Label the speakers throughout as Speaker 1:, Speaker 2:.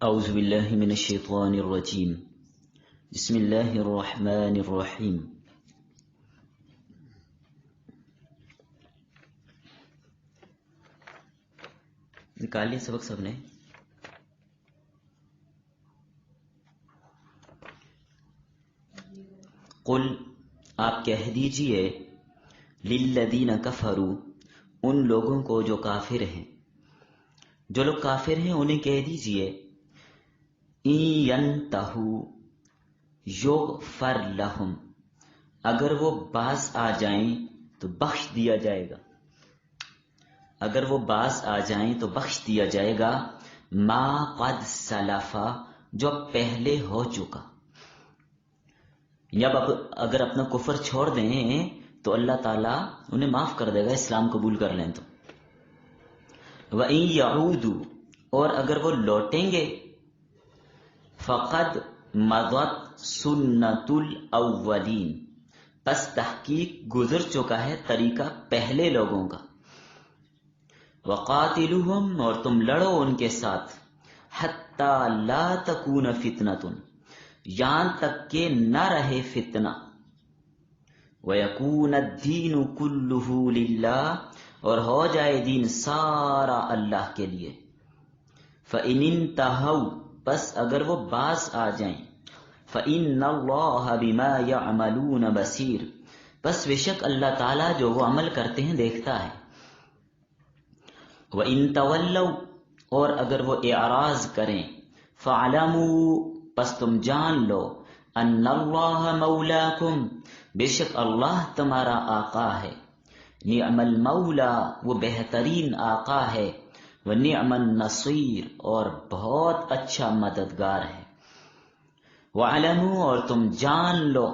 Speaker 1: اعوذ باللہ من الشیطان الرجیم بسم اللہ الرحمن الرحیم نکالیے سبق سب نے. قل آپ کہہ دیجئے للذین کفروا ان لوگوں کو جو کافر ہیں، جو لوگ کافر ہیں انہیں کہہ دیجئے ان ینتہوا یغفر لہم اگر وہ باز آ جائیں تو بخش دیا جائے گا، اگر وہ باز آ جائیں تو بخش دیا جائے گا ما قد سلفا جو پہلے ہو چکا. یا اگر اپنا کفر چھوڑ دیں تو اللہ تعالیٰ انہیں معاف کر دے گا، اسلام قبول کر لیں تو. وَإِن يَعُودُوا اور اگر وہ لوٹیں گے فَقَدْ مَضَتْ سُنَّةُ الْأَوَّلِينَ پس تحقیق گزر چکا ہے طریقہ پہلے لوگوں کا. وَقَاتِلُهُمْ اور تم لڑو ان کے ساتھ حَتَّى لَا تَكُونَ فِتْنَةٌ یہاں تک کہ نہ رہے فتنہ. وَيَكُونَ الدِّينُ كُلُّهُ لِلَّهِ اور ہو جائے دین سارا اللہ کے لیے. فَإِنِ انْتَهَوْا پس اگر وہ باز آ جائیں فَإِنَّ اللَّهَ بِمَا يَعْمَلُونَ بَصِيرٌ پس بے شک اللہ تعالیٰ جو وہ عمل کرتے ہیں دیکھتا ہے. وَإِن تَوَلَّوْا اور اگر وہ اعراض کریں فَاعْلَمُوا پس تم جان لو ان اللہ مولاکم بے شک اللہ تمہارا آقا ہے. نعم المولا وہ بہترین آقا ہے، ونعم النصیر اور بہت اچھا مددگار ہے. وَاعْلَمُوا اور تم جان لو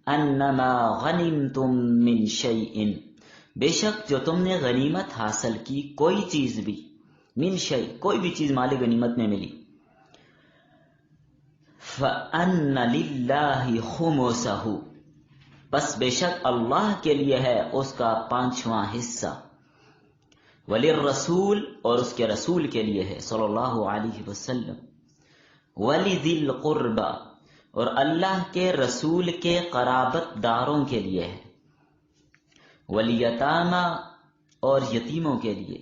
Speaker 1: انما غنمتم من شیء بے شک جو تم نے غنیمت حاصل کی کوئی چیز بھی، من شیء کوئی بھی چیز مال غنیمت میں ملی، فَأَنَّ لِلَّهِ خُمُسَهُ پس بے شک اللہ کے لیے ہے اس کا 5واں حصہ. وَلِلرَّسُولِ اور اس کے رسول کے لیے ہے صلی اللہ علیہ وسلم. وَلِذِي الْقُرْبَى اور اللہ کے رسول کے قرابت داروں کے لیے ہے. وَالْيَتَامَى اور یتیموں کے لیے.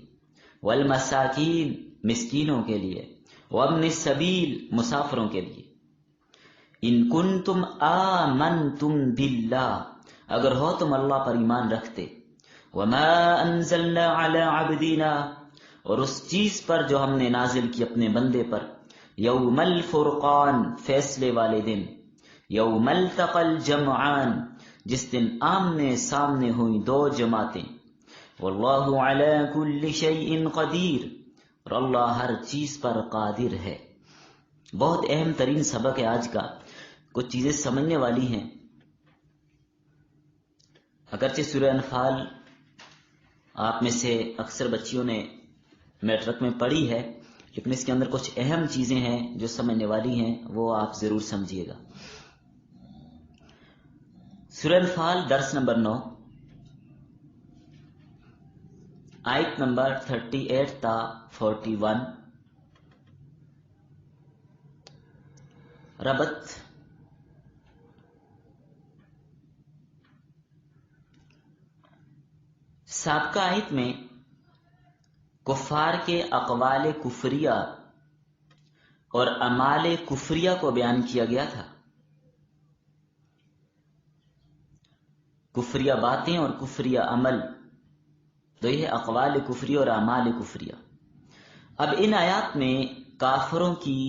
Speaker 1: وَالْمَسَاكِينِ مسکینوں کے لیے. وَابْنِ السَّبِيلِ مسافروں کے لیے. ان کنتم آمنتم باللہ اگر ہو تم اللہ پر ایمان رکھتے. وما انزلنا علی عبدنا اور اس چیز پر جو ہم نے نازل کی اپنے بندے پر. یوم الفرقان فیصلے والے دن. یوم التقى الجمعان جس دن آمنے سامنے ہوئی دو جماعتیں. واللہ علی کل شیء قدیر اور اللہ ہر چیز پر قادر ہے. بہت اہم ترین سبق ہے آج کا. کچھ چیزیں سمجھنے والی ہیں. اگرچہ سورہ انفال آپ میں سے اکثر بچیوں نے میٹرک میں پڑھی ہے، لیکن اس کے اندر کچھ اہم چیزیں ہیں جو سمجھنے والی ہیں، وہ آپ ضرور سمجھیے گا. سورہ انفال درس نمبر 9 آیت نمبر 38 تا 41. ربط سابقہ آیت میں کفار کے اقوال کفریہ اور اعمال کفریہ کو بیان کیا گیا تھا. کفریہ باتیں اور کفریہ عمل، تو یہ اقوال کفریہ اور اعمال کفریہ. اب ان آیات میں کافروں کی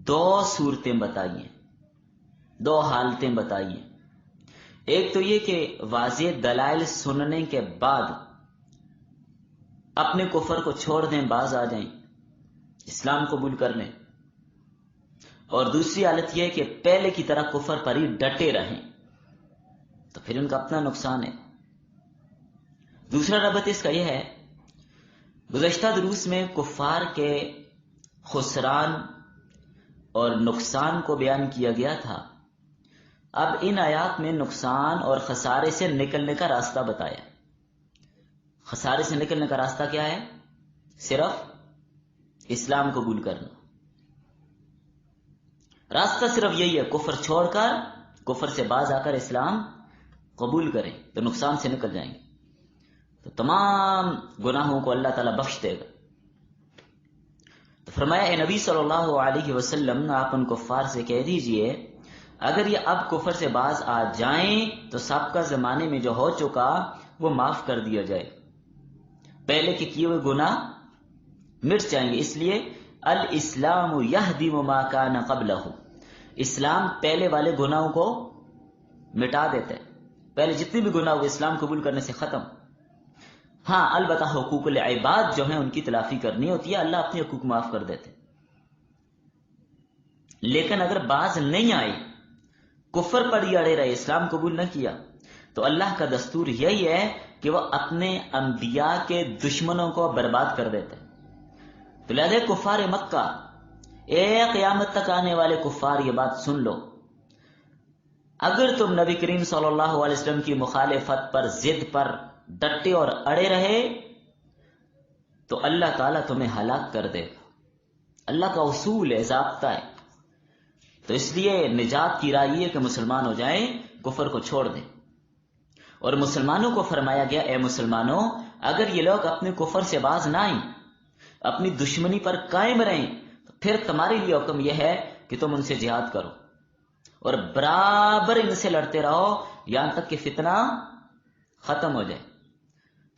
Speaker 1: دو صورتیں بتائی ہیں، دو حالتیں بتائی ہیں. ایک تو یہ کہ واضح دلائل سننے کے بعد اپنے کفر کو چھوڑ دیں، باز آ جائیں، اسلام قبول کر لیں. اور دوسری حالت یہ کہ پہلے کی طرح کفر پر ہی ڈٹے رہیں، تو پھر ان کا اپنا نقصان ہے. دوسرا ربط اس کا یہ ہے، گزشتہ دروس میں کفار کے خسران اور نقصان کو بیان کیا گیا تھا. اب ان آیات میں نقصان اور خسارے سے نکلنے کا راستہ بتایا. خسارے سے نکلنے کا راستہ کیا ہے؟ صرف اسلام قبول کرنا. راستہ صرف یہی ہے، کفر چھوڑ کر، کفر سے باز آ کر اسلام قبول کریں تو نقصان سے نکل جائیں گے، تو تمام گناہوں کو اللہ تعالیٰ بخش دے گا۔ تو فرمایا اے نبی صلی اللہ علیہ وسلم، آپ ان کفار سے کہہ دیجئے اگر یہ اب کفر سے باز آ جائیں تو سابقہ زمانے میں جو ہو چکا وہ معاف کر دیا جائے، پہلے کے کیے ہوئے گناہ مٹ جائیں گے۔ اس لیے الاسلام یہدم ما کان قبلہ، اسلام پہلے والے گناہوں کو مٹا دیتا ہے، پہلے جتنے بھی گناہ ہوئے اسلام قبول کرنے سے ختم۔ ہاں البتہ حقوق العباد جو ہیں ان کی تلافی کرنی ہوتی ہے، اللہ اپنے حقوق معاف کر دیتے، لیکن اگر باز نہیں آئے، کفر پر ہی اڑے رہے، اسلام قبول نہ کیا، تو اللہ کا دستور یہی ہے کہ وہ اپنے انبیاء کے دشمنوں کو برباد کر دیتے۔ تو لہذا کفار مکہ، اے قیامت تک آنے والے کفار، یہ بات سن لو، اگر تم نبی کریم صلی اللہ علیہ وسلم کی مخالفت پر، ضد پر ڈٹے اور اڑے رہے تو اللہ تعالیٰ تمہیں ہلاک کر دے گا۔ اللہ کا اصول ہے، ضابطہ ہے۔ تو اس لیے نجات کی راہ یہ ہے کہ مسلمان ہو جائیں، کفر کو چھوڑ دیں۔ اور مسلمانوں کو فرمایا گیا اے مسلمانوں، اگر یہ لوگ اپنے کفر سے باز نہ آئیں، اپنی دشمنی پر قائم رہیں، تو پھر تمہارے لیے حکم یہ ہے کہ تم ان سے جہاد کرو اور برابر ان سے لڑتے رہو یہاں تک کہ فتنہ ختم ہو جائے۔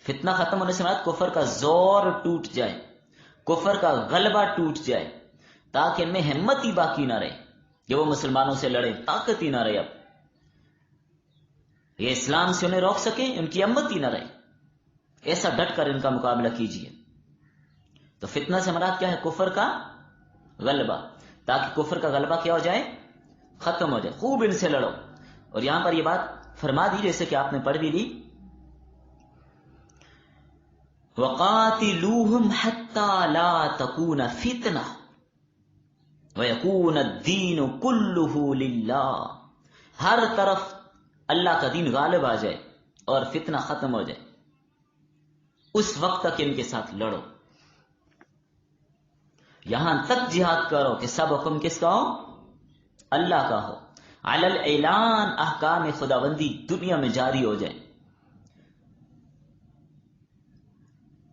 Speaker 1: فتنہ ختم ہونے سے مراد کفر کا زور ٹوٹ جائے، کفر کا غلبہ ٹوٹ جائے، تاکہ ان میں ہمت ہی باقی نہ رہے کہ وہ مسلمانوں سے لڑیں، طاقت ہی نہ رہے، اب یہ اسلام سے انہیں روک سکیں، ان کی ہمت ہی نہ رہے۔ ایسا ڈٹ کر ان کا مقابلہ کیجیے۔ تو فتنہ سے مراد کیا ہے؟ کفر کا غلبہ، تاکہ کفر کا غلبہ کیا ہو جائے؟ ختم ہو جائے۔ خوب ان سے لڑو۔ اور یہاں پر یہ بات فرما دی جیسے کہ آپ نے پڑھ بھی لی، وَقَاتِلُوهُمْ حَتَّى لَا تَكُونَ فِتْنَةٌ وَيَكُونَ الدِّينُ كُلُّهُ لِلَّهِ، ہر طرف اللہ کا دین غالب آ جائے اور فتنہ ختم ہو جائے، اس وقت تک ان کے ساتھ لڑو، یہاں تک جہاد کرو کہ سب حکم کس کا ہو؟ اللہ کا ہو۔ علی الاعلان، احکام خداوندی دنیا میں جاری ہو جائیں،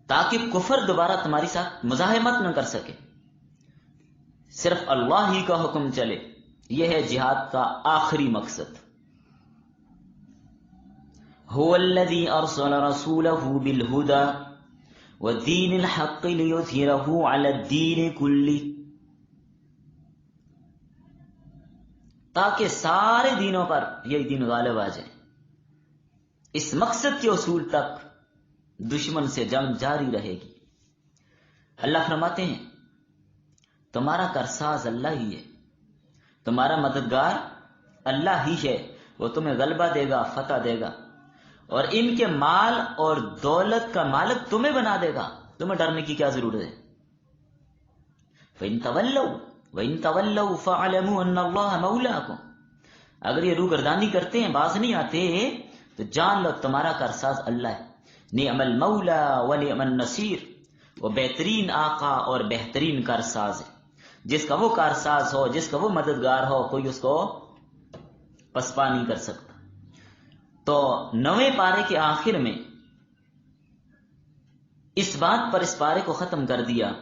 Speaker 1: تاکہ کفر دوبارہ تمہاری ساتھ مزاحمت نہ کر سکے، صرف اللہ ہی کا حکم چلے۔ یہ ہے جہاد کا آخری مقصد۔ هو الذی ارسل رسولہ بالہدی ودین الحق لیظہرہ علی الدین کلہ، تاکہ سارے دینوں پر یہی دین غالب آ جائے۔ اس مقصد کے حصول تک دشمن سے جنگ جاری رہے گی۔ اللہ فرماتے ہیں تمہارا کارساز اللہ ہی ہے، تمہارا مددگار اللہ ہی ہے، وہ تمہیں غلبہ دے گا، فتح دے گا، اور ان کے مال اور دولت کا مالک تمہیں بنا دے گا، تمہیں ڈرنے کی کیا ضرورت ہے؟ فَإِن تَوَلَّوْا فَاعْلَمُوا أَنَّ اللَّهَ مَوْلَاكُمْ، اگر یہ روگردانی کرتے ہیں، باز نہیں آتے، تو جان لو تمہارا کارساز اللہ ہے۔ نعم المولا ونعم النصیر، وہ بہترین آقا اور بہترین کارساز ہے۔ جس کا وہ کارساز ہو، جس کا وہ مددگار ہو، کوئی اس کو پسپا نہیں کر سکتا۔ تو 9ویں پارے کے آخر میں اس بات پر اس پارے کو ختم کر دیا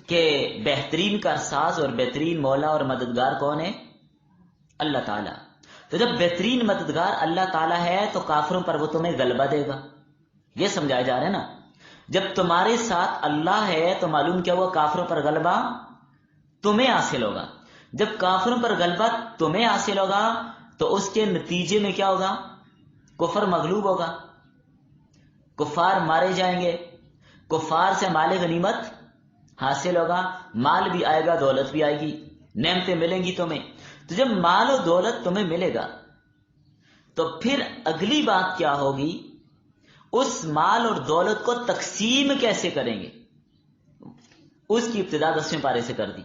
Speaker 1: کہ بہترین کارساز اور بہترین مولا اور مددگار کون ہے؟ اللہ تعالیٰ۔ تو جب بہترین مددگار اللہ تعالیٰ ہے تو کافروں پر وہ تمہیں غلبہ دے گا، یہ سمجھایا جا رہا ہے نا۔ جب تمہارے ساتھ اللہ ہے تو معلوم کیا ہوا؟ کافروں پر غلبہ تمہیں حاصل ہوگا۔ جب کافروں پر غلبہ تمہیں حاصل ہوگا تو اس کے نتیجے میں کیا ہوگا؟ کفر مغلوب ہوگا، کفار مارے جائیں گے، کفار سے مال غنیمت حاصل ہوگا، مال بھی آئے گا، دولت بھی آئے گی، نعمتیں ملیں گی تمہیں۔ تو جب مال و دولت تمہیں ملے گا تو پھر اگلی بات کیا ہوگی؟ اس مال اور دولت کو تقسیم کیسے کریں گے؟ اس کی ابتدا 10ویں پارے سے کر دی۔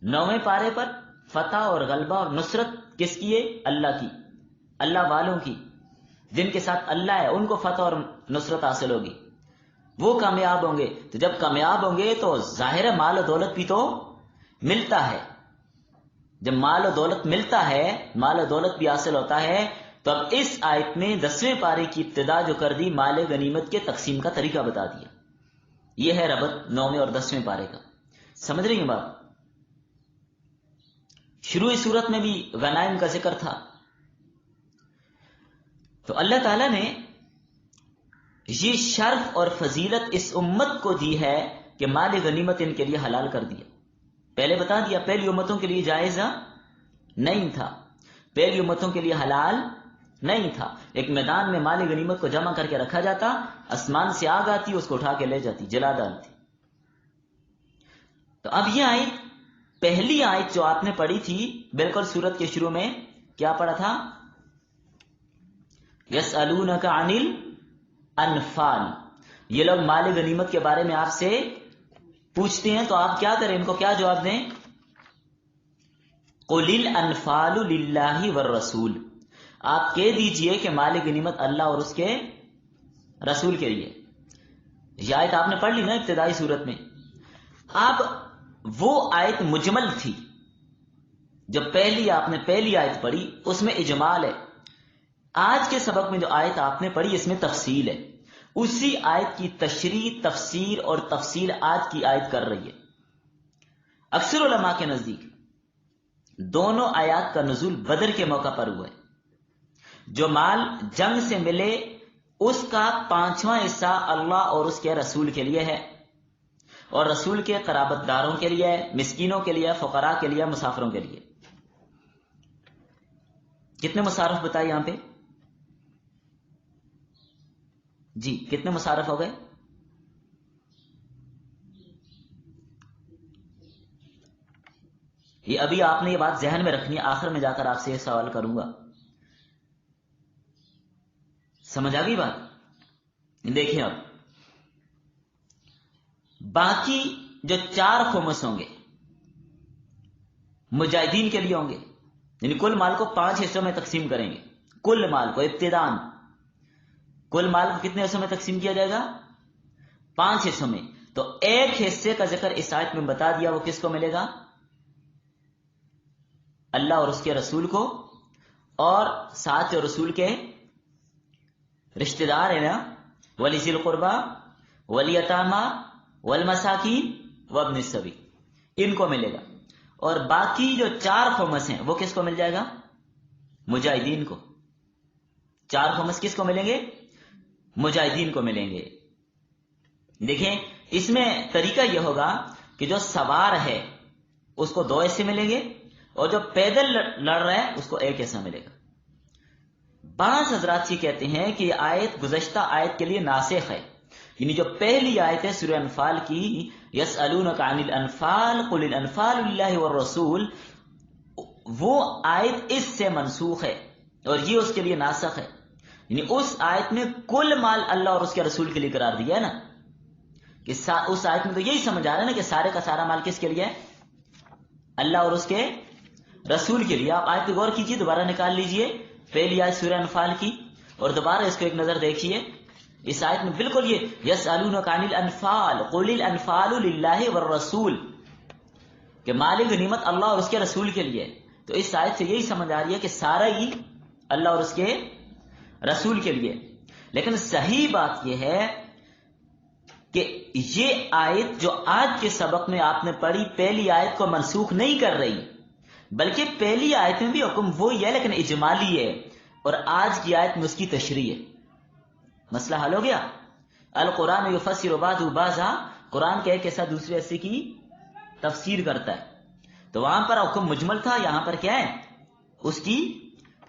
Speaker 1: 9ویں پارے پر فتح اور غلبہ اور نصرت کس کی ہے؟ اللہ کی، اللہ والوں کی، جن کے ساتھ اللہ ہے ان کو فتح اور نصرت حاصل ہوگی، وہ کامیاب ہوں گے۔ تو جب کامیاب ہوں گے تو ظاہر مال و دولت بھی تو ملتا ہے، جب مال و دولت ملتا ہے، مال و دولت بھی حاصل ہوتا ہے، تو اب اس آیت میں 10ویں پارے کی ابتدا جو کر دی، مال غنیمت کے تقسیم کا طریقہ بتا دیا. یہ ہے ربط 9ویں اور 10ویں پارے کا. سمجھ رہی ہیں بات؟ شروع صورت میں بھی غنائم کا ذکر تھا. تو اللہ تعالیٰ نے یہ شرف اور فضیلت اس امت کو دی ہے کہ مال غنیمت ان کے لیے حلال کر دیا. پہلے بتا دیا پہلی امتوں کے لیے جائز نہیں تھا، پہلی امتوں کے لیے حلال نہیں تھا. ایک میدان میں مال غنیمت کو جمع کر کے رکھا جاتا، آسمان سے آگ آتی، اس کو اٹھا کے لے جاتی، جلا ڈالتی. تو اب یہ آیت، پہلی آیت جو آپ نے پڑھی تھی بالکل سورت کے شروع میں کیا پڑھا تھا؟ یسألونک عن الانفال. یہ لوگ مال غنیمت کے بارے میں آپ سے پوچھتے ہیں تو آپ کیا کریں؟ ان کو کیا جواب دیں؟ قل الانفال للہ والرسول. آپ کہہ دیجئے کہ مال غنیمت اللہ اور اس کے رسول کے لیے. یہ آیت آپ نے پڑھ لی نا ابتدائی صورت میں. اب وہ آیت مجمل تھی، جب آپ نے پہلی آیت پڑھی اس میں اجمال ہے. آج کے سبق میں جو آیت آپ نے پڑھی اس میں تفصیل ہے. اسی آیت کی تشریح، تفسیر اور تفصیل آج کی آیت کر رہی ہے. اکثر علماء کے نزدیک دونوں آیات کا نزول بدر کے موقع پر ہوا ہے. جو مال جنگ سے ملے اس کا 5واں حصہ اللہ اور اس کے رسول کے لیے ہے، اور رسول کے قرابت داروں کے لیے، مسکینوں کے لیے، فقراء کے لیے، مسافروں کے لیے. کتنے مصارف بتائے یہاں پہ؟ جی کتنے مصارف ہو گئے؟ یہ ابھی آپ نے یہ بات ذہن میں رکھنی ہے، آخر میں جا کر آپ سے یہ سوال کروں گا. سمجھ آ گئی بات؟ دیکھیں اب باقی جو 4 خمس ہوں گے مجاہدین کے لیے ہوں گے، یعنی کل مال کو 5 حصوں میں تقسیم کریں گے. کل مال کو ابتدان کل مال کو کتنے حصوں میں تقسیم کیا جائے گا؟ 5 حصوں میں. تو ایک حصے کا ذکر اس آیت میں بتا دیا، وہ کس کو ملے گا؟ اللہ اور اس کے رسول کو، اور ساتھ جو رسول کے رشتہ دار ہیں نا، وَلِذِي الْقُرْبَى وَالْيَتَامَى وَالْمَسَاكِينِ وَابْنِ السَّبِيلِ، ان کو ملے گا. اور باقی جو 4 خمس ہیں وہ کس کو مل جائے گا؟ مجاہدین کو. 4 خمس کس کو ملیں گے؟ مجاہدین کو ملیں گے. دیکھیں اس میں طریقہ یہ ہوگا کہ جو سوار ہے اس کو 2 حصے ملیں گے، اور جو پیدل لڑ رہا ہے اس کو 1 حصہ ملے گا. بعض حضرات یہ کہتے ہیں کہ یہ آیت گزشتہ آیت کے لیے ناسخ ہے، یعنی جو پہلی آیت ہے سورہ انفال کی، یسألونک عن الانفال قل الانفال للہ والرسول، وہ آیت اس سے منسوخ ہے اور یہ اس کے لیے ناسخ ہے. یعنی اس آیت میں کل مال اللہ اور اس کے رسول کے لیے قرار دیا ہے نا، کہ اس آیت میں تو یہی سمجھ آ رہا ہے نا کہ سارے کا سارا مال کس کے لیے ہے؟ اللہ اور اس کے رسول کے لیے. آپ آیت پہ غور کیجئے، دوبارہ نکال لیجئے پہلی آیت سورہ انفال کی اور دوبارہ اس کو ایک نظر دیکھیے. اس آیت میں بالکل یہ یسألونک عن الانفال قل الانفال للہ والرسول، کہ مال غنیمت اللہ اور اس کے رسول کے لیے. تو اس آیت سے یہی سمجھ آ رہی ہے کہ سارا ہی اللہ اور اس کے رسول کے لیے. لیکن صحیح بات یہ ہے کہ یہ آیت جو آج کے سبق میں آپ نے پڑھی پہلی آیت کو منسوخ نہیں کر رہی، بلکہ پہلی آیت میں بھی حکم وہی ہے لیکن اجمالی ہے، اور آج کی آیت میں اس کی تشریح ہے. مسئلہ حل ہو گیا. القرآن یفسر بعضہ بعضا، قرآن کے ایک حصہ دوسرے حصے کی تفسیر کرتا ہے. تو وہاں پر حکم مجمل تھا، یہاں پر کیا ہے؟ اس کی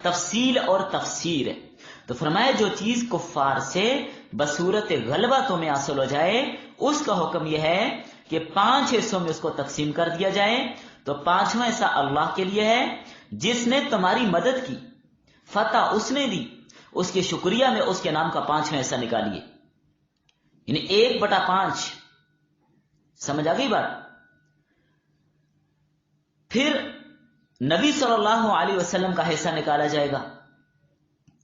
Speaker 1: تفصیل اور تفسیر ہے. تو فرمایا جو چیز کفار سے بصورت غلبہ تمہیں حاصل ہو جائے اس کا حکم یہ ہے کہ 5 حصوں میں اس کو تقسیم کر دیا جائے. تو 5واں حصہ اللہ کے لیے ہے، جس نے تمہاری مدد کی، فتح اس نے دی، اس کے شکریہ میں اس کے نام کا 5واں حصہ نکالیے، یعنی 1/5. سمجھ آ گئی بات؟ پھر نبی صلی اللہ علیہ وسلم کا حصہ نکالا جائے گا،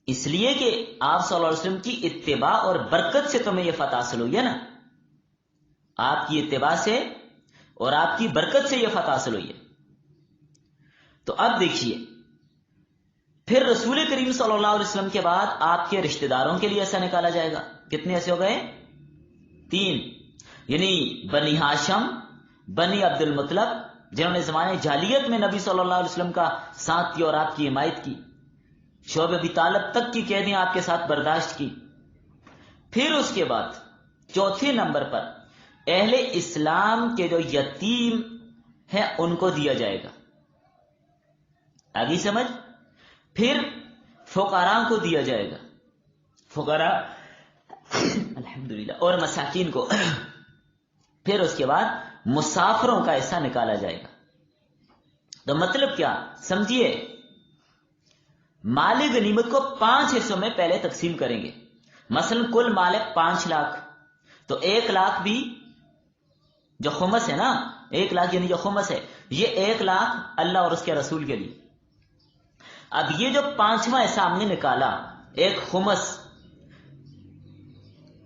Speaker 1: اس لیے کہ آپ صلی اللہ علیہ وسلم کی اتباع اور برکت سے تمہیں یہ فتح حاصل ہوئی ہے نا، آپ کی اتباع سے اور آپ کی برکت سے یہ فتح حاصل ہوئی ہے. تو اب دیکھیے پھر رسول کریم صلی اللہ علیہ وسلم کے بعد آپ کے رشتہ داروں کے لیے ایسا نکالا جائے گا. کتنے ایسے ہو گئے؟ 3. یعنی بنی ہاشم، بنی عبد المطلب، جنہوں نے زمانے جاہلیت میں نبی صلی اللہ علیہ وسلم کا ساتھ کیا اور آپ کی حمایت کی، شعب ابی طالب تک کی قیدیں آپ کے ساتھ برداشت کی. پھر اس کے بعد چوتھے نمبر پر اہل اسلام کے جو یتیم ہیں ان کو دیا جائے گا. آگے سمجھ؟ پھر فقراء کو دیا جائے گا، فقراء الحمدللہ، اور مساکین کو. پھر اس کے بعد مسافروں کا حصہ نکالا جائے گا. تو مطلب کیا سمجھیے، مال غنیمت کو 5 حصوں میں پہلے تقسیم کریں گے. مثلا کل مال 5 لاکھ، تو 1 لاکھ بھی جو خمس ہے نا، 1 لاکھ یعنی جو خمس ہے، یہ 1 لاکھ اللہ اور اس کے رسول کے لیے. اب یہ جو 5واں حصہ ہم نے نکالا، ایک خمس،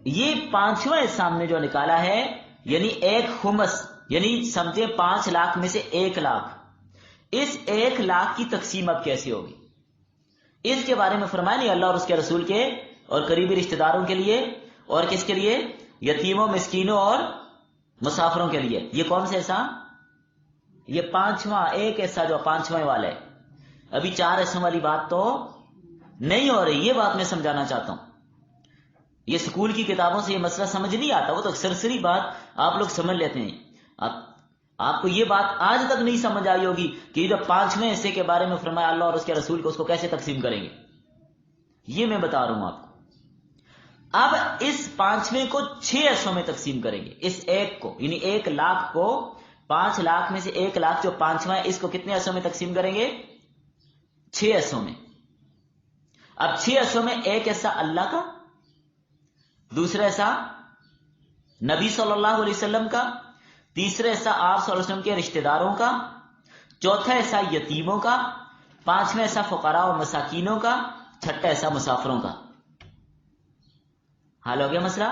Speaker 1: یہ 5واں حصہ ہم نے جو نکالا ہے، یعنی ایک خمس، یعنی سمجھے 5 لاکھ میں سے 1 لاکھ. اس 1 لاکھ کی تقسیم اب کیسے ہوگی؟ اس کے بارے میں فرمایا نہیں، اللہ اور اس کے رسول کے اور قریبی رشتہ داروں کے لیے، اور کس کے لیے؟ یتیموں، مسکینوں اور مسافروں کے لیے. یہ کون سے حصہ؟ یہ 5واں ایک حصہ جو 5واں والا ہے. ابھی 4 حصوں والی بات تو نہیں ہو رہی، یہ بات میں سمجھانا چاہتا ہوں. یہ سکول کی کتابوں سے یہ مسئلہ سمجھ نہیں آتا، وہ تو سرسری بات آپ لوگ سمجھ لیتے ہیں. آپ کو یہ بات آج تک نہیں سمجھ آئی ہوگی کہ جو 5ویں حصے کے بارے میں فرمایا اللہ اور اس کے رسول کو، اس کو کیسے تقسیم کریں گے. یہ میں بتا رہا ہوں آپ کو. اب اس 5ویں کو 6 حصوں میں تقسیم کریں گے. اس ایک کو یعنی 1 لاکھ کو، 5 لاکھ میں سے 1 لاکھ جو 5واں ہے، اس کو کتنے حصوں میں تقسیم کریں گے؟ 6 حصوں میں. اب 6 حصوں میں ایک حصہ اللہ کا، دوسرا حصہ نبی صلی اللہ علیہ وسلم کا، تیسرا حصہ آپ صلی اللہ علیہ وسلم کے رشتہ داروں کا، چوتھا حصہ یتیموں کا، 5واں حصہ فقراء و مساکینوں کا، چھٹا حصہ مسافروں کا. حل ہو گیا مسئلہ؟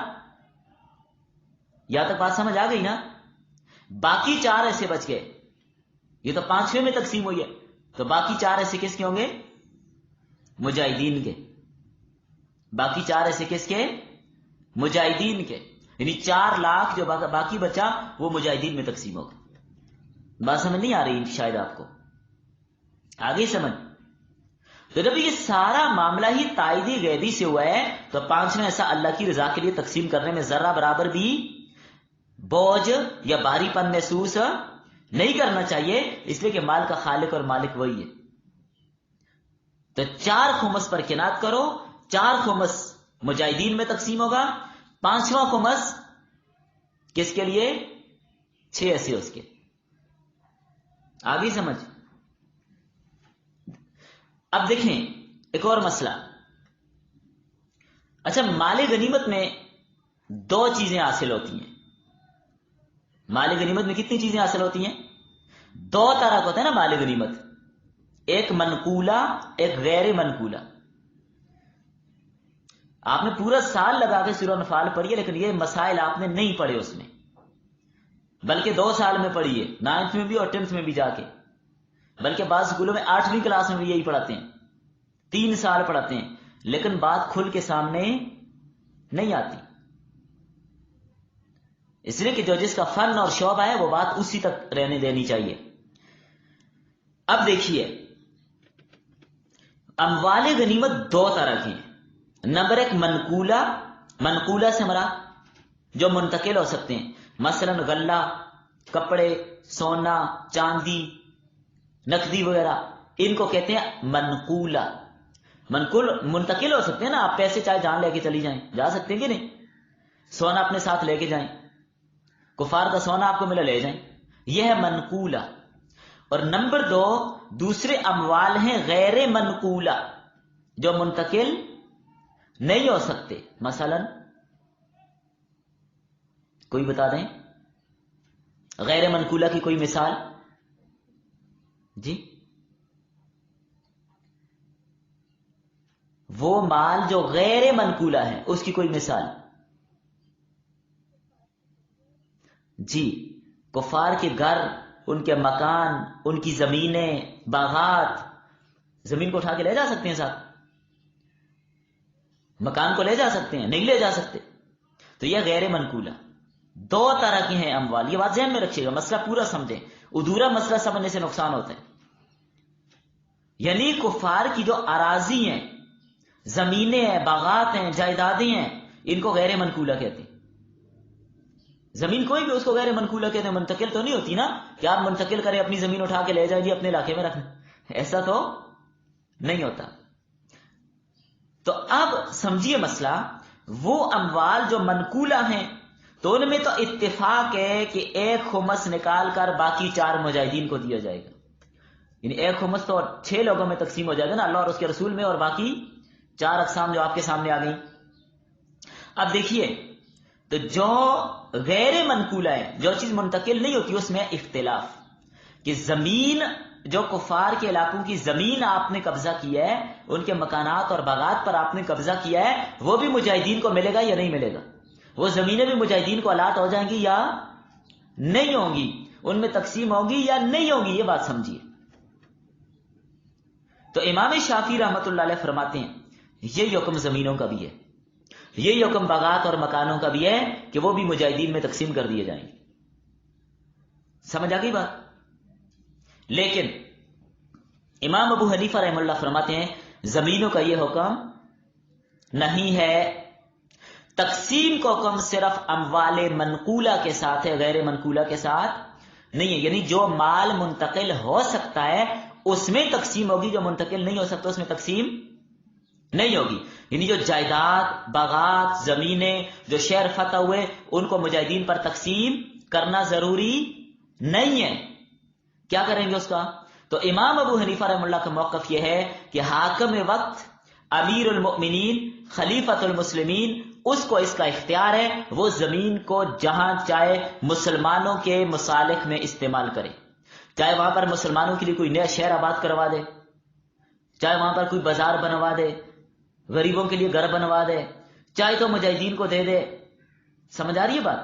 Speaker 1: یا تک بات سمجھ آ گئی نا؟ باقی 4 ایسے بچ گئے. یہ تو 5ویں میں تقسیم ہوئی ہے، تو باقی 4 ایسے کس کے ہوں گے؟ مجاہدین کے. باقی 4 ایسے کس کے؟ مجاہدین کے. یعنی 4 لاکھ جو باقی بچا وہ مجاہدین میں تقسیم ہوگا. بات سمجھ نہیں آ رہی شاید آپ کو؟ آگے سمجھ. تو جب یہ سارا معاملہ ہی تائیدی غیبی سے ہوا ہے، تو 5واں ایسا اللہ کی رضا کے لیے تقسیم کرنے میں ذرہ برابر بھی بوجھ یا بھاری پن محسوس نہیں کرنا چاہیے، اس لیے کہ مال کا خالق اور مالک وہی ہے. تو 4 خمس پر کنات کرو. 4 خمس مجاہدین میں تقسیم ہوگا، 5واں خمس کس کے لیے؟ 6 ایسے اس کے. آگے سمجھ. اب دیکھیں ایک اور مسئلہ. اچھا، مال غنیمت میں 2 چیزیں حاصل ہوتی ہیں. مال غنیمت میں کتنی چیزیں حاصل ہوتی ہیں؟ 2 طرح کا ہوتا ہے نا مال غنیمت. ایک منقولہ، ایک غیر منقولہ. آپ نے پورا سال لگا کے سورہ انفال پڑھی ہے، لیکن یہ مسائل آپ نے نہیں پڑھے اس میں، بلکہ 2 سال میں پڑھی ہے، 9th میں بھی اور 10th میں بھی جا کے. بلکہ بعض سکولوں میں 8ویں کلاس میں بھی یہی پڑھاتے ہیں، 3 سال پڑھاتے ہیں، لیکن بات کھل کے سامنے نہیں آتی. اس لیے کہ جو جس کا فن اور شعبہ ہے وہ بات اسی تک رہنے دینی چاہیے. اب دیکھیے، اموال غنیمت 2 طرح کی ہیں. نمبر 1 منقولہ. منقولہ سے مراد جو منتقل ہو سکتے ہیں، مثلا غلہ، کپڑے، سونا، چاندی، نقدی وغیرہ، ان کو کہتے ہیں منقولہ. منتقل ہو سکتے ہیں نا، آپ پیسے چاہے جان لے کے چلی جائیں، جا سکتے ہیں کہ نہیں؟ سونا اپنے ساتھ لے کے جائیں، کفار کا سونا آپ کو ملا لے جائیں، یہ ہے منقولہ. اور نمبر 2 دوسرے اموال ہیں غیر منقولہ، جو منتقل نہیں ہو سکتے. مثلا کوئی بتا دیں غیر منقولہ کی کوئی مثال؟ جی، وہ مال جو غیر منقولہ ہے اس کی کوئی مثال؟ جی، کفار کے گھر ان کے مکان، ان کی زمینیں، باغات، زمین کو اٹھا کے لے جا سکتے ہیں ساتھ، مکان کو لے جا سکتے ہیں؟ نہیں لے جا سکتے. تو یہ غیر منقولہ. دو طرح کی ہیں اموال، یہ بات ذہن میں رکھیے گا، مسئلہ پورا سمجھیں، ادھورا مسئلہ سمجھنے سے نقصان ہوتا ہے. یعنی کفار کی جو اراضی ہیں، زمینیں ہیں، باغات ہیں، جائیدادیں ہیں، ان کو غیر منقولہ کہتے ہیں. زمین کوئی بھی اس کو غیر منقولہ کہتے ہیں. منتقل تو نہیں ہوتی نا کہ آپ منتقل کریں، اپنی زمین اٹھا کے لے جائیں جی اپنے علاقے میں رکھنا، ایسا تو نہیں ہوتا. تو اب سمجھیے مسئلہ، وہ اموال جو منقولہ ہیں تو ان میں تو اتفاق ہے کہ ایک خمس نکال کر باقی 4 مجاہدین کو دیا جائے گا. یعنی ایک خمس تو 6 لوگوں میں تقسیم ہو جائے گا نا، اللہ اور اس کے رسول میں، اور باقی 4 اقسام جو آپ کے سامنے آ گئی. اب دیکھیے، تو جو غیر منقولہ ہے، جو چیز منتقل نہیں ہوتی، اس میں اختلاف کہ زمین، جو کفار کے علاقوں کی زمین آپ نے قبضہ کیا ہے، ان کے مکانات اور باغات پر آپ نے قبضہ کیا ہے، وہ بھی مجاہدین کو ملے گا یا نہیں ملے گا؟ وہ زمینیں بھی مجاہدین کو الاٹ ہو جائیں گی یا نہیں ہوں گی؟ ان میں تقسیم ہوگی یا نہیں ہوگی؟ یہ بات سمجھیے. تو امام شافعی رحمۃ اللہ علیہ فرماتے ہیں یہ حکم زمینوں کا بھی ہے، یہ حکم باغات اور مکانوں کا بھی ہے کہ وہ بھی مجاہدین میں تقسیم کر دیے جائیں گے. سمجھ آ گئی بات؟ لیکن امام ابو حنیفہ رحمہ اللہ فرماتے ہیں زمینوں کا یہ حکم نہیں ہے. تقسیم کا حکم صرف اموال منقولہ کے ساتھ ہے، غیر منقولہ کے ساتھ نہیں ہے. یعنی جو مال منتقل ہو سکتا ہے اس میں تقسیم ہوگی، جو منتقل نہیں ہو سکتا اس میں تقسیم نہیں ہوگی. یعنی جو جائیداد، باغات، زمینیں جو شہر فتح ہوئے، ان کو مجاہدین پر تقسیم کرنا ضروری نہیں ہے. کیا کریں گے اس کا؟ تو امام ابو حنیفہ رحمہ اللہ کا موقف یہ ہے کہ حاکم وقت، امیر المؤمنین، خلیفۃ المسلمین، اس کو اس کا اختیار ہے، وہ زمین کو جہاں چاہے مسلمانوں کے مصالح میں استعمال کرے. چاہے وہاں پر مسلمانوں کے لیے کوئی نیا شہر آباد کروا دے، چاہے وہاں پر کوئی بازار بنوا دے، غریبوں کے لیے گھر بنوا دے، چاہے تو مجاہدین کو دے دے. سمجھ آ رہی ہے بات؟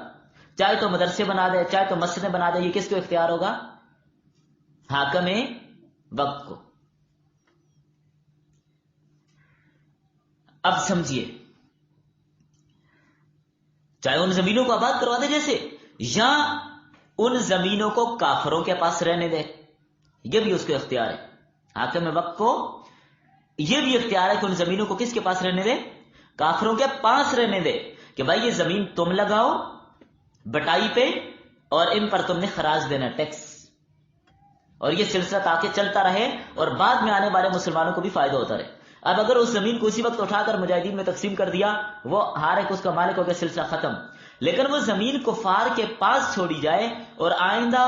Speaker 1: چاہے تو مدرسے بنا دے، چاہے تو مسجدیں بنا دے. یہ کس کو اختیار ہوگا؟ حاکم وقت کو. اب سمجھیے، چاہے ان زمینوں کو آباد کروا دے جیسے، یا ان زمینوں کو کافروں کے پاس رہنے دے، یہ بھی اس کو اختیار ہے. حاکم وقت کو یہ بھی اختیار ہے کہ ان زمینوں کو کس کے پاس رہنے دے؟ کافروں کے پاس رہنے دے، کہ بھائی یہ زمین تم لگاؤ بٹائی پہ، اور ان پر تم نے خراج دینا، ٹیکس، اور یہ سلسلہ تاکہ چلتا رہے اور بعد میں آنے والے مسلمانوں کو بھی فائدہ ہوتا رہے. اب اگر اس زمین کو اسی وقت اٹھا کر مجاہدین میں تقسیم کر دیا، وہ ہر ایک اس کا مالک ہو گیا، سلسلہ ختم. لیکن وہ زمین کفار کے پاس چھوڑی جائے اور آئندہ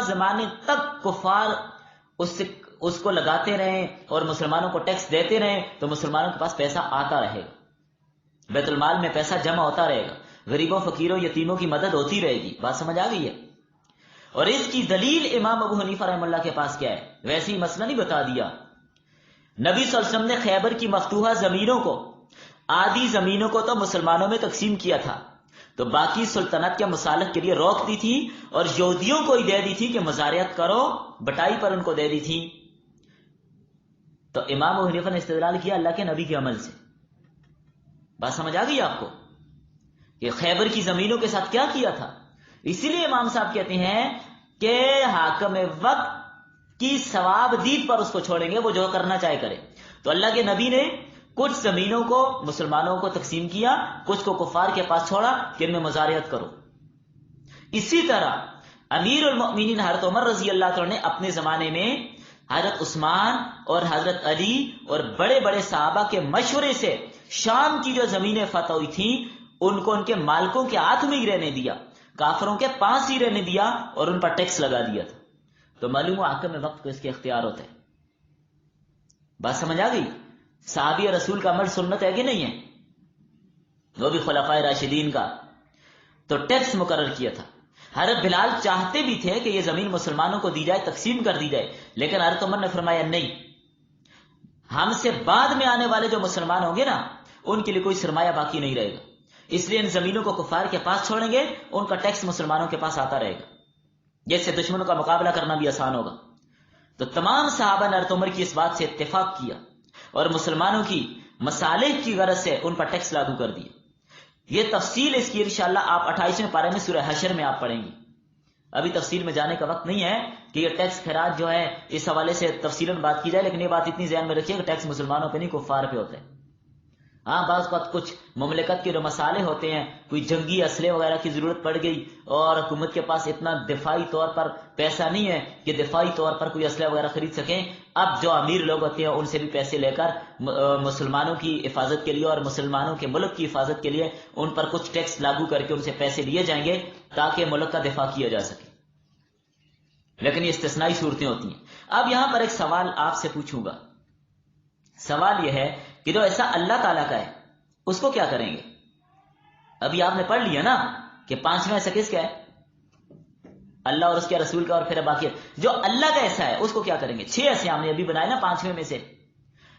Speaker 1: زمانے تک کفار اس کو لگاتے رہیں اور مسلمانوں کو ٹیکس دیتے رہیں، تو مسلمانوں کے پاس پیسہ آتا رہے گا، بیت المال میں پیسہ جمع ہوتا رہے گا، غریبوں، فقیروں، یتیموں کی مدد ہوتی رہے گی. بات سمجھ آ گئی ہے؟ اور اس کی دلیل امام ابو حنیفہ رحمہ اللہ کے پاس کیا ہے؟ ویسے ہی مسئلہ نہیں بتا دیا. نبی صلی اللہ علیہ وسلم نے خیبر کی مفتوحہ زمینوں کو، آدھی زمینوں کو تو مسلمانوں میں تقسیم کیا تھا، تو باقی سلطنت کے مصالح کے لیے روک دی تھی، اور یہودیوں کو ہی دے دی تھی کہ مزارعت کرو، بٹائی پر ان کو دے دی تھی. تو امام ابو حنیفہ نے استدلال کیا اللہ کے نبی کے عمل سے. بات سمجھ آ گئی آپ کو کہ خیبر کی زمینوں کے ساتھ کیا کیا تھا؟ اسی لیے امام صاحب کہتے ہیں کہ حاکم وقت کی ثواب دید پر اس کو چھوڑیں گے، وہ جو کرنا چاہے کرے. تو اللہ کے نبی نے کچھ زمینوں کو مسلمانوں کو تقسیم کیا، کچھ کو کفار کے پاس چھوڑا کہ ان میں مزارعت کرو. اسی طرح امیر المؤمنین حضرت عمر رضی اللہ عنہ نے اپنے زمانے میں حضرت عثمان اور حضرت علی اور بڑے بڑے صحابہ کے مشورے سے شام کی جو زمینیں فتح ہوئی تھیں ان کو ان کے مالکوں کے ہاتھ میں ہی رہنے دیا، کافروں کے پاس ہی رہنے دیا، اور ان پر ٹیکس لگا دیا تھا. تو معلوم ہوا حاکم وقت کو اس کے اختیار ہوتا ہے. بات سمجھ آ گئی؟ صحابی رسول کا عمل سنت ہے کہ نہیں ہے؟ وہ بھی خلفائے راشدین کا. تو ٹیکس مقرر کیا تھا. حضرت بلال چاہتے بھی تھے کہ یہ زمین مسلمانوں کو دی جائے، تقسیم کر دی جائے، لیکن حضرت عمر نے فرمایا نہیں، ہم سے بعد میں آنے والے جو مسلمان ہوں گے نا، ان کے لیے کوئی سرمایہ باقی نہیں رہے گا، اس لیے ان زمینوں کو کفار کے پاس چھوڑیں گے، ان کا ٹیکس مسلمانوں کے پاس آتا رہے گا. جیسے دشمنوں کا مقابلہ کرنا بھی آسان ہوگا. تو تمام صحابہ نے حضرت عمر کی اس بات سے اتفاق کیا اور مسلمانوں کی مصالح کی غرض سے ان پر ٹیکس لاگو کر دیا. یہ تفصیل اس کی انشاءاللہ آپ 28ویں پارے میں سورہ حشر میں آپ پڑھیں گے. ابھی تفصیل میں جانے کا وقت نہیں ہے کہ یہ ٹیکس خراج جو ہے اس حوالے سے تفصیلاً بات کی جائے، لیکن یہ بات اتنی ذہن میں رکھیے کہ ٹیکس مسلمانوں پہ نہیں کفار پہ ہوتا ہے. ہاں بعض وقت کچھ مملکت کے جو مسالے ہوتے ہیں، کوئی جنگی اسلحے وغیرہ کی ضرورت پڑ گئی اور حکومت کے پاس اتنا دفاعی طور پر پیسہ نہیں ہے کہ دفاعی طور پر کوئی اسلحہ وغیرہ خرید سکیں، اب جو امیر لوگ ہوتے ہیں ان سے بھی پیسے لے کر مسلمانوں کی حفاظت کے لیے اور مسلمانوں کے ملک کی حفاظت کے لیے ان پر کچھ ٹیکس لاگو کر کے ان سے پیسے لیے جائیں گے تاکہ ملک کا دفاع کیا جا سکے. لیکن یہ استثنائی صورتیں ہوتی ہیں. اب یہاں پر ایک سوال آپ سے پوچھوں گا. سوال یہ ہے کہ جو ایسا اللہ تعالیٰ کا ہے اس کو کیا کریں گے؟ ابھی آپ نے پڑھ لیا نا کہ 5واں ایسا کس کا ہے؟ اللہ اور اس کے رسول کا، اور پھر باقی جو اللہ کا ایسا ہے اس کو کیا کریں گے؟ 6 ایسے ہم نے ابھی بنائے نا 5ویں میں سے.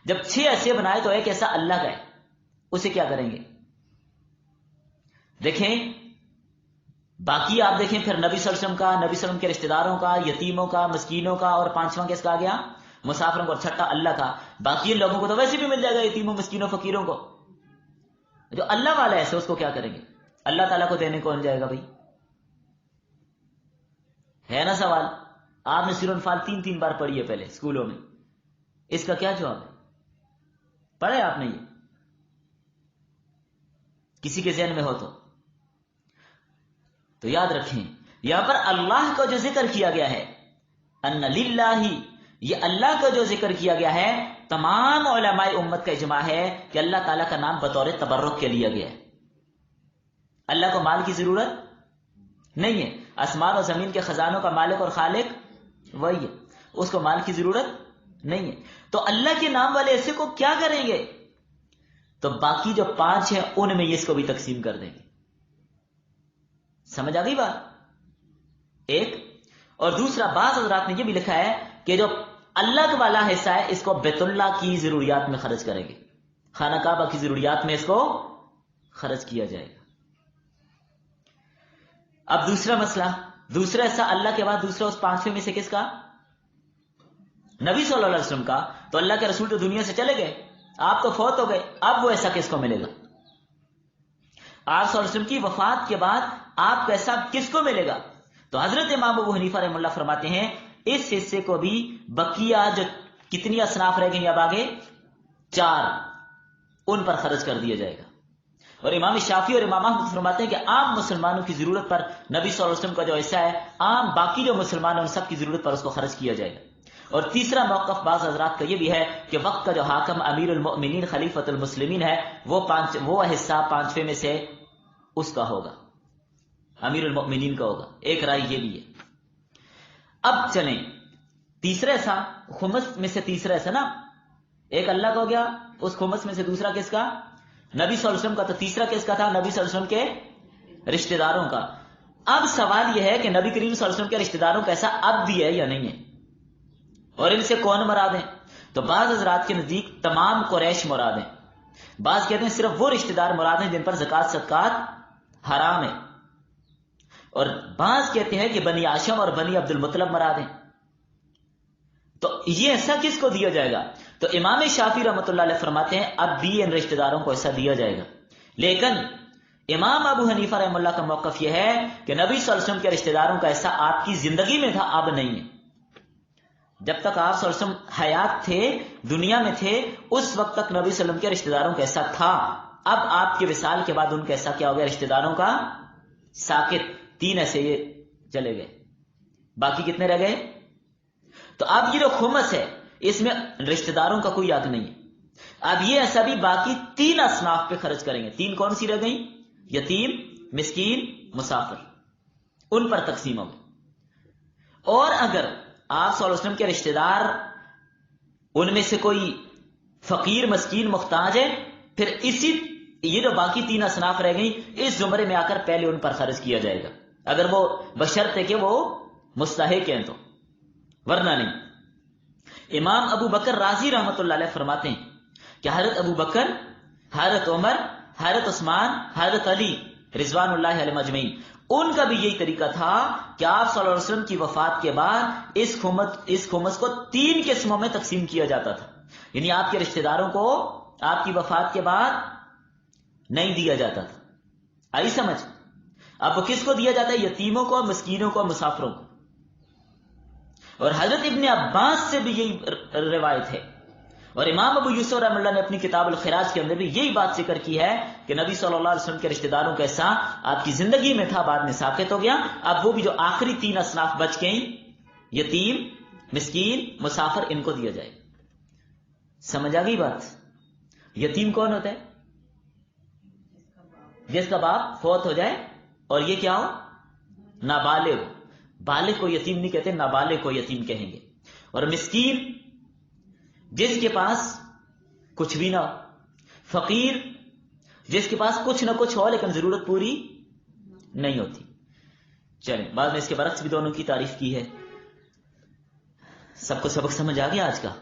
Speaker 1: جب 6 ایسے بنائے تو ایک ایسا اللہ کا ہے، اسے کیا کریں گے؟ دیکھیں باقی آپ دیکھیں پھر نبی صلی اللہ علیہ وسلم کا، نبی صلی اللہ علیہ وسلم کے رشتہ داروں کا، یتیموں کا، مسکینوں کا، اور 5واں کس کا آ گیا؟ مسافروں کو، اور 6واں اللہ کا. باقی لوگوں کو تو ویسے بھی مل جائے گا، یتیموں، مسکینوں، فقیروں کو. جو اللہ والا ایسے اس کو کیا کریں گے؟ اللہ تعالیٰ کو دینے کون جائے گا بھائی؟ ہے نا سوال. آپ نے سورۃ الانفال 3 بار پڑھی ہے پہلے اسکولوں میں. اس کا کیا جواب ہے؟ پڑھے آپ نے؟ یہ کسی کے ذہن میں ہو تو یاد رکھیں یہاں پر اللہ کا جو ذکر کیا گیا ہے، ان للہ، یہ اللہ کا جو ذکر کیا گیا ہے، تمام علماء امت کا اجماع ہے کہ اللہ تعالیٰ کا نام بطور تبرک کے لیا گیا ہے. اللہ کو مال کی ضرورت نہیں ہے. آسمان اور زمین کے خزانوں کا مالک اور خالق وہی ہے، اس کو مال کی ضرورت نہیں ہے. تو اللہ کے نام والے ایسے کو کیا کریں گے؟ تو باقی جو 5 ہیں ان میں اس کو بھی تقسیم کر دیں گے. سمجھ آ گئی بات؟ ایک. اور دوسرا، بعض حضرات نے یہ بھی لکھا ہے کہ جو اللہ والا حصہ ہے اس کو بیت اللہ کی ضروریات میں خرچ کریں گے، خانہ کعبہ کی ضروریات میں اس کو خرچ کیا جائے گا. اب دوسرا مسئلہ، دوسرا حصہ اللہ کے بعد دوسرا اس 5ویں میں سے کس کا؟ نبی صلی اللہ علیہ وسلم کا. تو اللہ کے رسول تو دنیا سے چلے گئے، آپ تو فوت ہو گئے، اب وہ ایسا کس کو ملے گا؟ آپ صلی اللہ علیہ وسلم کی وفات کے بعد آپ کا ایسا کس کو ملے گا؟ تو حضرت امام ابو حنیفہ رحمہ اللہ فرماتے ہیں اس حصے کو بھی بقیہ جو کتنی اصناف رہ گئی اب آگے 4، ان پر خرچ کر دیا جائے گا. اور امام شافعی اور امام احمد فرماتے ہیں کہ عام مسلمانوں کی ضرورت پر نبی صلی اللہ علیہ وسلم کا جو حصہ ہے، عام باقی جو مسلمان ہیں ان سب کی ضرورت پر اس کو خرچ کیا جائے گا. اور تیسرا موقف بعض حضرات کا یہ بھی ہے کہ وقت کا جو حاکم امیر المؤمنین خلیفۃ المسلمین ہے وہ حصہ 5ویں میں سے اس کا ہوگا، امیر المؤمنین کا ہوگا. ایک رائے یہ بھی ہے. اب چلیں تیسرا ایسا، خمس میں سے تیسرا ایسا نا، ایک اللہ کا ہو گیا، اس خمس میں سے دوسرا کس کا؟ نبی صلی اللہ علیہ وسلم کا. تو تیسرا کس کا تھا؟ نبی صلی اللہ علیہ وسلم کے رشتہ داروں کا. اب سوال یہ ہے کہ نبی کریم صلی اللہ علیہ وسلم کے رشتہ داروں کا ایسا اب بھی ہے یا نہیں ہے، اور ان سے کون مراد ہیں؟ تو بعض حضرات کے نزدیک تمام قریش مراد ہیں. بعض کہتے ہیں صرف وہ رشتہ دار مراد ہیں جن پر زکوٰۃ صدقات حرام ہے، اور بعض کہتے ہیں کہ بنی ہاشم اور بنی عبد المطلب مراد ہیں. تو یہ ایسا کس کو دیا جائے گا؟ تو امام شافعی رحمۃ اللہ علیہ فرماتے ہیں اب بھی ان رشتہ داروں کو ایسا دیا جائے گا. لیکن امام ابو حنیفہ رحمہ اللہ کا موقف یہ ہے کہ نبی صلی اللہ علیہ وسلم کے رشتہ داروں کا ایسا آپ کی زندگی میں تھا، اب نہیں ہے. جب تک آپ صلی اللہ علیہ وسلم حیات تھے، دنیا میں تھے، اس وقت تک نبی صلی اللہ علیہ وسلم کے رشتہ داروں کا ایسا تھا. اب آپ کے وصال کے بعد ان کا ایسا کیا ہو گیا؟ رشتہ داروں کا ساکت. 3 ایسے یہ چلے گئے، باقی کتنے رہ گئے؟ تو اب یہ جو خمس ہے اس میں رشتہ داروں کا کوئی حق نہیں ہے. اب یہ ایسا بھی باقی 3 اصناف پہ خرچ کریں گے. 3 کون سی رہ گئی؟ یتیم، مسکین، مسافر، ان پر تقسیم ہوگی. اور اگر آپ صلی اللہ علیہ وسلم کے رشتہ دار ان میں سے کوئی فقیر، مسکین، محتاج ہے، پھر یہ جو باقی 3 اصناف رہ گئی اس زمرے میں آ کر پہلے ان پر خرچ کیا جائے گا، اگر وہ بشرط ہے کہ وہ مستحق ہیں تو، ورنہ نہیں. امام ابو بکر رازی رحمۃ اللہ علیہ فرماتے ہیں کہ حضرت ابو بکر، حضرت عمر، حضرت عثمان، حضرت علی رضوان اللہ علیہ مجمعین، ان کا بھی یہی طریقہ تھا کہ آپ صلی اللہ علیہ وسلم کی وفات کے بعد اس خمس کو 3 قسموں میں تقسیم کیا جاتا تھا. یعنی آپ کے رشتہ داروں کو آپ کی وفات کے بعد نہیں دیا جاتا تھا. آئی سمجھ؟ اب وہ کس کو دیا جاتا ہے؟ یتیموں کو، مسکینوں کو، مسافروں کو. اور حضرت ابن عباس سے بھی یہی روایت ہے، اور امام ابو یوسف رحمہ اللہ نے اپنی کتاب الخراج کے اندر بھی یہی بات ذکر کی ہے کہ نبی صلی اللہ علیہ وسلم کے رشتہ داروں کا حصہ آپ کی زندگی میں تھا، بعد میں ساقط ہو گیا. اب وہ بھی جو آخری 3 اصناف بچ گئیں، یتیم، مسکین، مسافر، ان کو دیا جائے. سمجھ آ گئی بات؟ یتیم کون ہوتا ہے؟ جس کا باپ فوت ہو جائے اور یہ کیا ہو؟ نابالغ. بالغ کو یتیم نہیں کہتے، نابالغ کو یتیم کہیں گے. اور مسکین جس کے پاس کچھ بھی نہ ہو. فقیر جس کے پاس کچھ نہ کچھ ہو لیکن ضرورت پوری نہیں ہوتی. چلیں، بعد میں اس کے برعکس بھی دونوں کی تعریف کی ہے. سب کو سبق سمجھ آ گیا آج کا؟